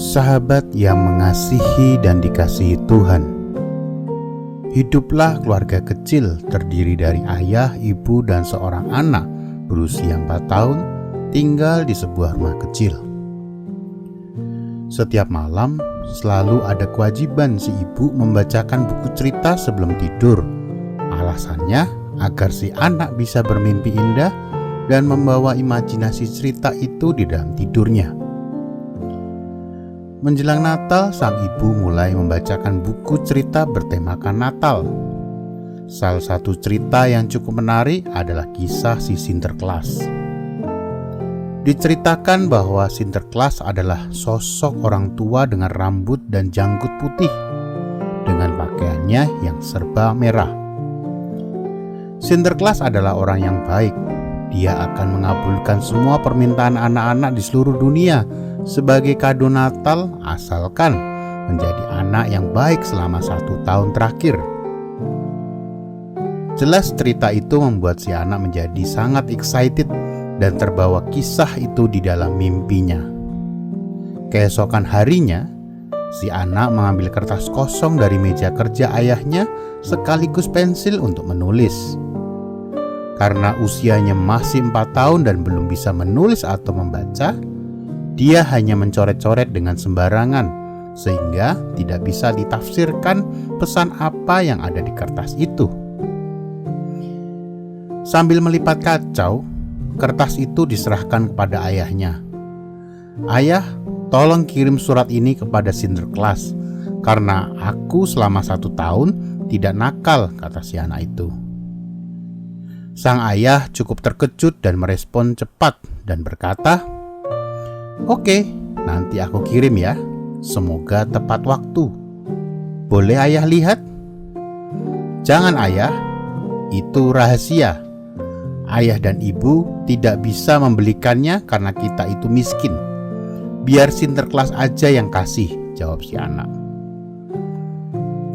Sahabat yang mengasihi dan dikasihi Tuhan, hiduplah keluarga kecil terdiri dari ayah, ibu, dan seorang anak berusia 4 tahun tinggal di sebuah rumah kecil. Setiap malam selalu ada kewajiban si ibu membacakan buku cerita sebelum tidur. Alasannya agar si anak bisa bermimpi indah dan membawa imajinasi cerita itu di dalam tidurnya. Menjelang Natal, sang ibu mulai membacakan buku cerita bertemakan Natal. Salah satu cerita yang cukup menarik adalah kisah si Sinterklas. Diceritakan bahwa Sinterklas adalah sosok orang tua dengan rambut dan janggut putih, dengan pakaiannya yang serba merah. Sinterklas adalah orang yang baik. Dia akan mengabulkan semua permintaan anak-anak di seluruh dunia sebagai kado Natal asalkan menjadi anak yang baik selama 1 tahun terakhir. Jelas cerita itu membuat si anak menjadi sangat excited dan terbawa kisah itu di dalam mimpinya. Keesokan harinya, si anak mengambil kertas kosong dari meja kerja ayahnya sekaligus pensil untuk menulis. Karena usianya masih 4 tahun dan belum bisa menulis atau membaca, dia hanya mencoret-coret dengan sembarangan, sehingga tidak bisa ditafsirkan pesan apa yang ada di kertas itu. Sambil melipat kacau, kertas itu diserahkan kepada ayahnya. "Ayah, tolong kirim surat ini kepada Sinterklas, karena aku selama 1 tahun tidak nakal," kata si anak itu. Sang ayah cukup terkejut dan merespon cepat dan berkata, "Oke, nanti aku kirim ya. Semoga tepat waktu. Boleh ayah lihat?" "Jangan ayah, itu rahasia. Ayah dan ibu tidak bisa membelikannya karena kita itu miskin. Biar Sinterklas aja yang kasih," jawab si anak.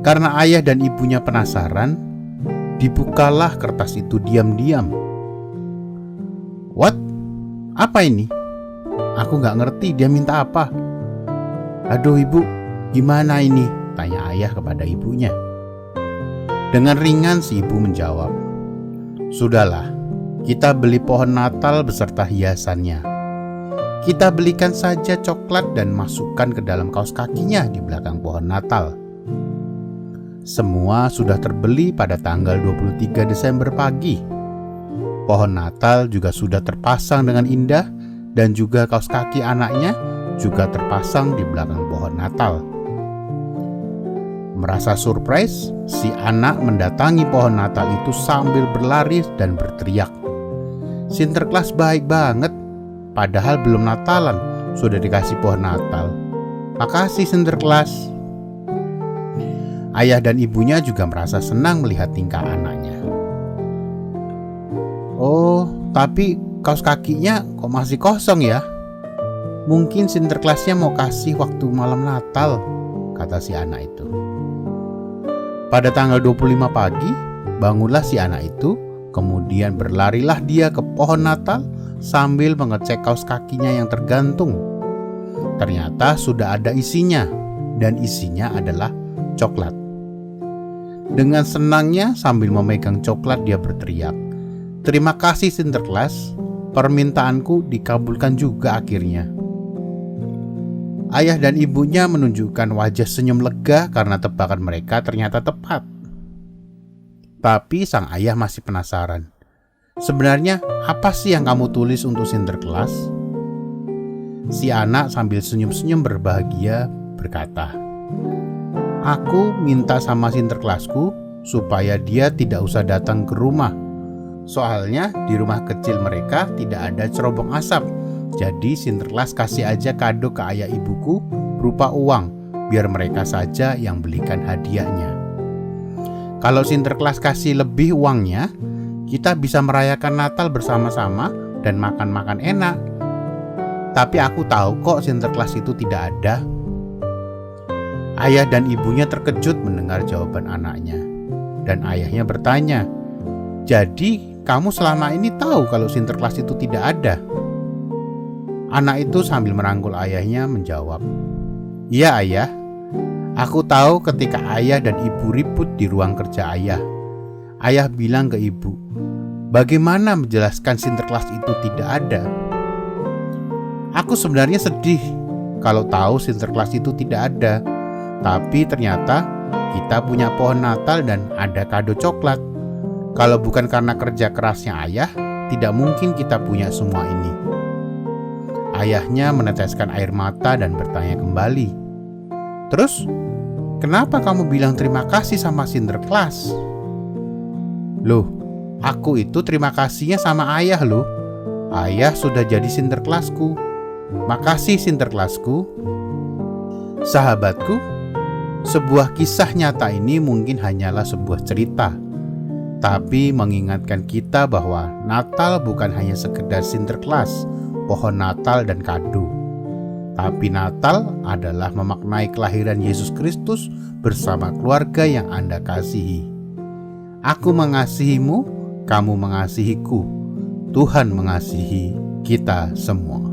Karena ayah dan ibunya penasaran, dibukalah kertas itu diam-diam. "What? Apa ini? Aku gak ngerti dia minta apa." "Aduh ibu, gimana ini?" tanya ayah kepada ibunya. Dengan ringan si ibu menjawab, "Sudahlah, kita beli pohon Natal beserta hiasannya. Kita belikan saja coklat dan masukkan ke dalam kaos kakinya di belakang pohon Natal." Semua sudah terbeli pada tanggal 23 Desember pagi. Pohon Natal juga sudah terpasang dengan indah dan juga kaos kaki anaknya juga terpasang di belakang pohon Natal. Merasa surprise, si anak mendatangi pohon Natal itu sambil berlari dan berteriak, "Sinterklas baik banget, padahal belum Natalan sudah dikasih pohon Natal. Makasih Sinterklas." Ayah dan ibunya juga merasa senang melihat tingkah anaknya. "Oh, tapi kaos kakinya kok masih kosong ya? Mungkin Sinterklasnya mau kasih waktu malam Natal," kata si anak itu. Pada tanggal 25 pagi, bangunlah si anak itu, kemudian berlarilah dia ke pohon Natal sambil mengecek kaos kakinya yang tergantung. Ternyata sudah ada isinya, dan isinya adalah coklat. Dengan senangnya sambil memegang coklat dia berteriak, "Terima kasih Sinterklas, permintaanku dikabulkan juga akhirnya." Ayah dan ibunya menunjukkan wajah senyum lega karena tebakan mereka ternyata tepat. Tapi sang ayah masih penasaran. "Sebenarnya apa sih yang kamu tulis untuk Sinterklas?" Si anak sambil senyum-senyum berbahagia berkata, "Aku minta sama Sinterklasku supaya dia tidak usah datang ke rumah. Soalnya di rumah kecil mereka tidak ada cerobong asap. Jadi Sinterklas kasih aja kado ke ayah ibuku berupa uang, biar mereka saja yang belikan hadiahnya. Kalau Sinterklas kasih lebih uangnya, kita bisa merayakan Natal bersama-sama dan makan-makan enak. Tapi aku tahu kok Sinterklas itu tidak ada." Ayah dan ibunya terkejut mendengar jawaban anaknya. Dan ayahnya bertanya, "Jadi kamu selama ini tahu kalau Sinterklas itu tidak ada?" Anak itu sambil merangkul ayahnya menjawab, "Iya, Ayah. Aku tahu ketika ayah dan ibu ribut di ruang kerja ayah. Ayah bilang ke ibu, bagaimana menjelaskan Sinterklas itu tidak ada? Aku sebenarnya sedih kalau tahu Sinterklas itu tidak ada. Tapi ternyata kita punya pohon Natal dan ada kado coklat. Kalau bukan karena kerja kerasnya ayah, tidak mungkin kita punya semua ini." Ayahnya meneteskan air mata dan bertanya kembali, "Terus, kenapa kamu bilang terima kasih sama Sinterklas?" "Loh, aku itu terima kasihnya sama ayah loh. Ayah sudah jadi Sinterklasku. Makasih Sinterklasku." Sahabatku, sebuah kisah nyata ini mungkin hanyalah sebuah cerita, tapi mengingatkan kita bahwa Natal bukan hanya sekedar Sinterklas, pohon Natal dan kado. Tapi Natal adalah memaknai kelahiran Yesus Kristus bersama keluarga yang Anda kasihi. Aku mengasihimu, kamu mengasihiku. Tuhan mengasihi kita semua.